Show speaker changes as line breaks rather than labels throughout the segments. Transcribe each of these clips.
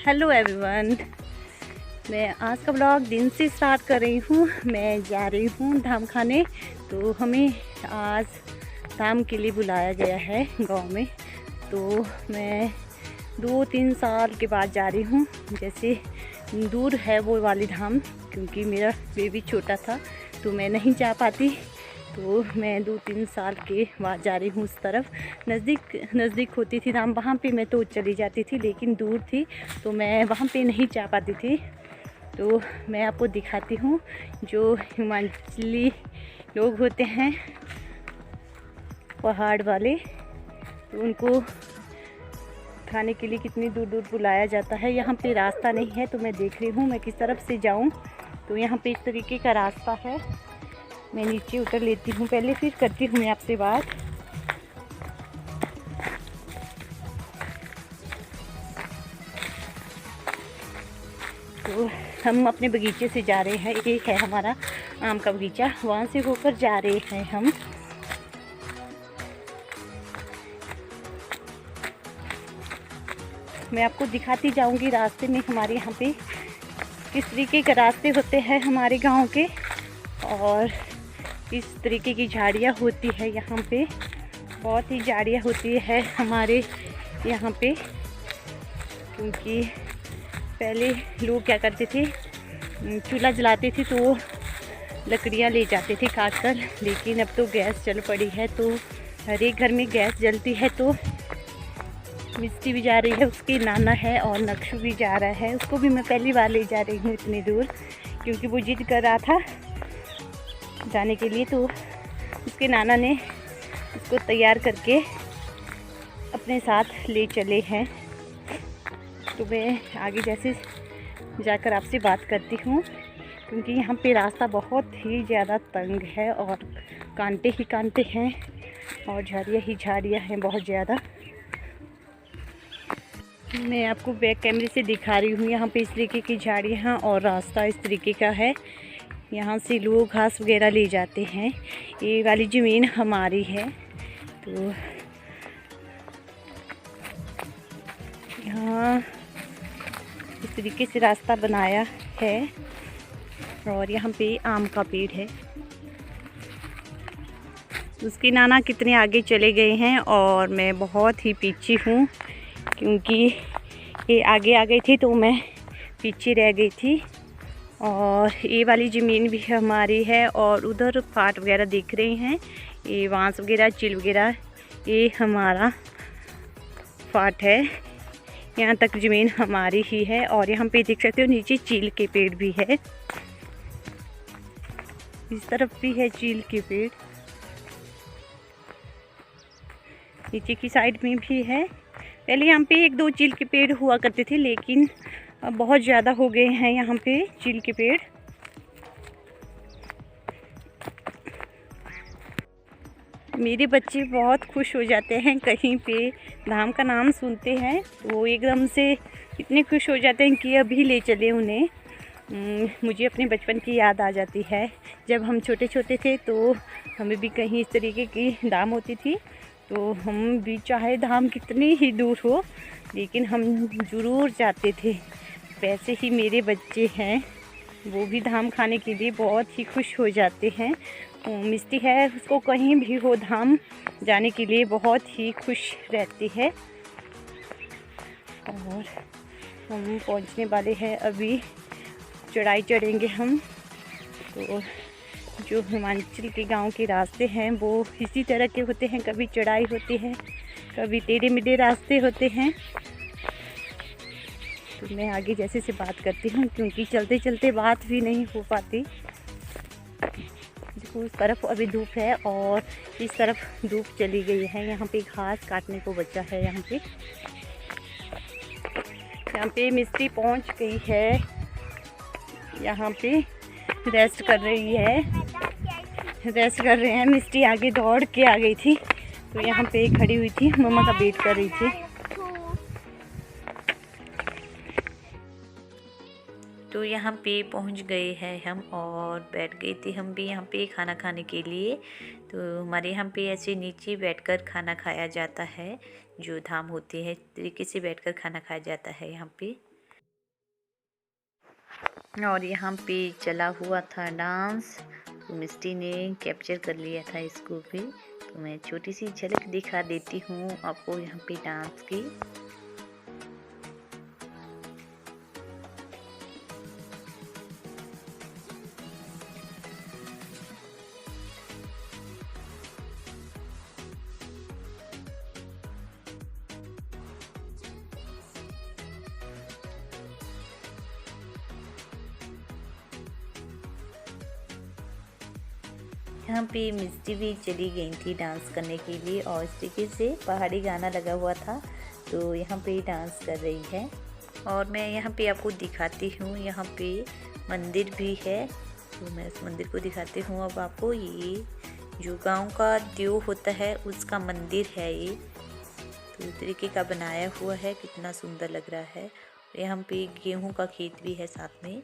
Hello everyone, मैं आज का ब्लॉग दिन से स्टार्ट कर रही हूँ। मैं जा रही हूँ धाम खाने। तो हमें आज धाम के लिए बुलाया गया है गांव में। तो मैं 2-3 साल के बाद जा रही हूँ। जैसे दूर है वो वाली धाम, क्योंकि मेरा बेबी छोटा था तो मैं नहीं जा पाती। तो मैं 2-3 साल के बाद जा रही हूँ उस तरफ। नज़दीक होती थी धाम, वहाँ पे मैं तो चली जाती थी, लेकिन दूर थी तो मैं वहाँ पे नहीं जा पाती थी। तो मैं आपको दिखाती हूँ जो हिमाचली लोग होते हैं पहाड़ वाले, तो उनको खाने के लिए कितनी दूर दूर बुलाया जाता है। यहाँ पे रास्ता नहीं है तो मैं देख रही हूँ मैं किस तरफ से जाऊँ। तो यहाँ पे इस तरीके का रास्ता है। मैं नीचे उतर लेती हूँ पहले, फिर करती हूँ मैं आपसे बात। तो हम अपने बगीचे से जा रहे हैं। एक है हमारा आम का बगीचा, वहाँ से होकर जा रहे हैं हम। मैं आपको दिखाती जाऊंगी रास्ते में हमारे यहाँ पे किस तरीके के रास्ते होते हैं हमारे गांव के, और इस तरीके की झाड़ियाँ होती है यहाँ पे। बहुत ही झाड़ियाँ होती है हमारे यहाँ पे, क्योंकि पहले लोग क्या करते थे, चूल्हा जलाते थे तो लकड़ियाँ ले जाते थे काट कर। लेकिन अब तो गैस चल पड़ी है, तो हर एक घर में गैस जलती है। तो मिस्टी भी जा रही है, उसके नाना है, और नक्शू भी जा रहा है। उसको भी मैं पहली बार ले जा रही हूँ इतनी दूर, क्योंकि वो जिद कर रहा था जाने के लिए। तो उसके नाना ने उसको तैयार करके अपने साथ ले चले हैं। तो मैं आगे जैसे जाकर आपसे बात करती हूँ, क्योंकि यहाँ पे रास्ता बहुत ही ज़्यादा तंग है और कांटे ही कांटे हैं और झाड़ियाँ ही झाड़ियाँ हैं बहुत ज़्यादा। मैं आपको बैक कैमरे से दिखा रही हूँ। यहाँ पे इस तरीके की झाड़ियाँ हैं और रास्ता इस तरीके का है। यहाँ से लोग घास वगैरह ले जाते हैं। ये वाली ज़मीन हमारी है। तो यहाँ इस तरीके से रास्ता बनाया है, और यहाँ पे आम का पेड़ है। उसके नाना कितने आगे चले गए हैं और मैं बहुत ही पीछे हूँ, क्योंकि ये आगे आ गई थी तो मैं पीछे रह गई थी। और ये वाली ज़मीन भी हमारी है, और उधर फाट वगैरह दिख रहे हैं, ये बांस वगैरह चील वगैरह, ये हमारा फाट है। यहाँ तक ज़मीन हमारी ही है। और यहाँ पे देख सकते हो नीचे चील के पेड़ भी है, इस तरफ भी है चील के पेड़, नीचे की साइड में भी है। पहले यहाँ पे 1-2 चील के पेड़ हुआ करते थे, लेकिन अब बहुत ज़्यादा हो गए हैं यहाँ पे चील के पेड़। मेरे बच्चे बहुत खुश हो जाते हैं कहीं पे धाम का नाम सुनते हैं, तो वो एकदम से इतने खुश हो जाते हैं कि अभी ले चले उन्हें। मुझे अपने बचपन की याद आ जाती है। जब हम छोटे छोटे थे तो हमें भी कहीं इस तरीके की धाम होती थी, तो हम भी चाहे धाम कितनी ही दूर हो, लेकिन हम ज़रूर जाते थे। वैसे ही मेरे बच्चे हैं, वो भी धाम खाने के लिए बहुत ही खुश हो जाते हैं। मिस्टी है, उसको कहीं भी हो धाम जाने के लिए बहुत ही खुश रहती है। और हम पहुंचने वाले हैं, अभी चढ़ाई चढ़ेंगे हम। तो जो हिमाचल के गांव के रास्ते हैं वो इसी तरह के होते हैं, कभी चढ़ाई होती है, कभी टेढ़े मेढ़े रास्ते होते हैं। तो मैं आगे जैसे से बात करती हूँ, क्योंकि चलते चलते बात भी नहीं हो पाती। देखो उस तरफ अभी धूप है और इस तरफ धूप चली गई है। यहाँ पे घास काटने को बचा है। यहाँ पे मिस्टी पहुँच गई है, यहाँ पे रेस्ट कर रहे हैं। मिस्टी आगे दौड़ के आ गई थी, तो यहाँ पे खड़ी हुई थी, मम्मा का वेट कर रही थी। तो यहाँ पे पहुँच गए हैं हम, और बैठ गए थे हम भी यहाँ पे खाना खाने के लिए। तो हमारे यहाँ पे ऐसे नीचे बैठकर खाना खाया जाता है, जो धाम होती है तरीके से बैठकर खाना खाया जाता है यहाँ पे।
और यहाँ पे चला हुआ था डांस, तो मिस्टी ने कैप्चर कर लिया था इसको भी। तो मैं छोटी सी झलक दिखा देती हूँ आपको यहाँ पे डांस की। यहाँ पे मिस्टी भी चली गई थी डांस करने के लिए, और इस तरीके से पहाड़ी गाना लगा हुआ था तो यहाँ पे डांस कर रही है। और मैं यहाँ पे आपको दिखाती हूँ, यहाँ पे मंदिर भी है, तो मैं इस मंदिर को दिखाती हूँ अब आपको। ये जो गांव का देव होता है उसका मंदिर है ये, तो इस तरीके का बनाया हुआ है, कितना सुंदर लग रहा है। यहाँ पे गेहूँ का खेत भी है साथ में।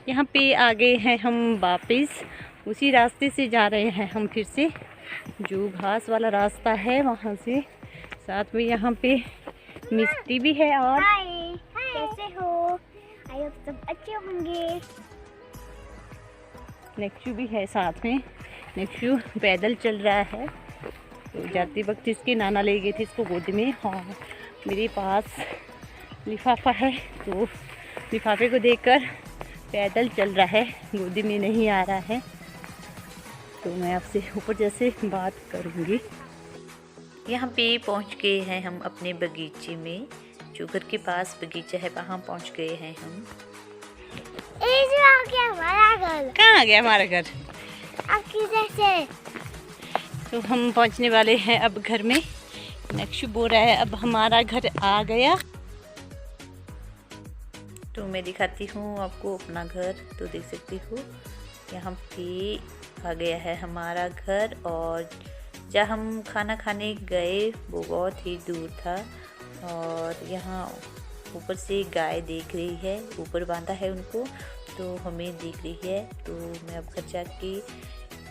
यहाँ पे आ गए हैं हम वापस, उसी रास्ते से जा रहे हैं हम फिर से, जो घास वाला रास्ता है वहाँ से। साथ में यहाँ पे मिस्टी भी है। और
हाय, कैसे हो? आई होप सब अच्छे होंगे।
नेक्शू भी है साथ में। नेक्शू पैदल चल रहा है, तो जाते वक्त इसके नाना ले गए थे इसको गोद में। और मेरे पास लिफाफा है, तो लिफाफे को देखकर पैदल चल रहा है, गोदी में नहीं आ रहा है। तो मैं आपसे ऊपर जैसे बात करूँगी।
यहाँ पे पहुँच गए हैं हम अपने बगीचे में, जो घर के पास बगीचा है वहाँ पहुँच गए हैं हम।
जो आ गया हमारा घर।
कहाँ आ गया हमारा घर?
आपकी जैसे।
तो हम पहुँचने वाले हैं अब घर में। नेक्शू बोल रहा है अब हमारा घर आ गया।
तो मैं दिखाती हूँ आपको अपना घर, तो देख सकती हो यहाँ पे आ गया है हमारा घर। और जहाँ हम खाना खाने गए वो बहुत ही दूर था, और यहाँ ऊपर से गाय देख रही है, ऊपर बांधा है उनको, तो हमें देख रही है। तो मैं अब घर जाके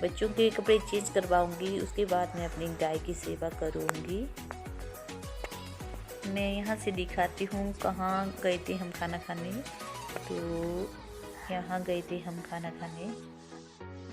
बच्चों के कपड़े चेंज करवाऊँगी, उसके बाद मैं अपनी गाय की सेवा करूँगी। मैं यहाँ से दिखाती हूँ कहाँ गए थे हम खाना खाने। तो यहाँ गए थे हम खाना खाने,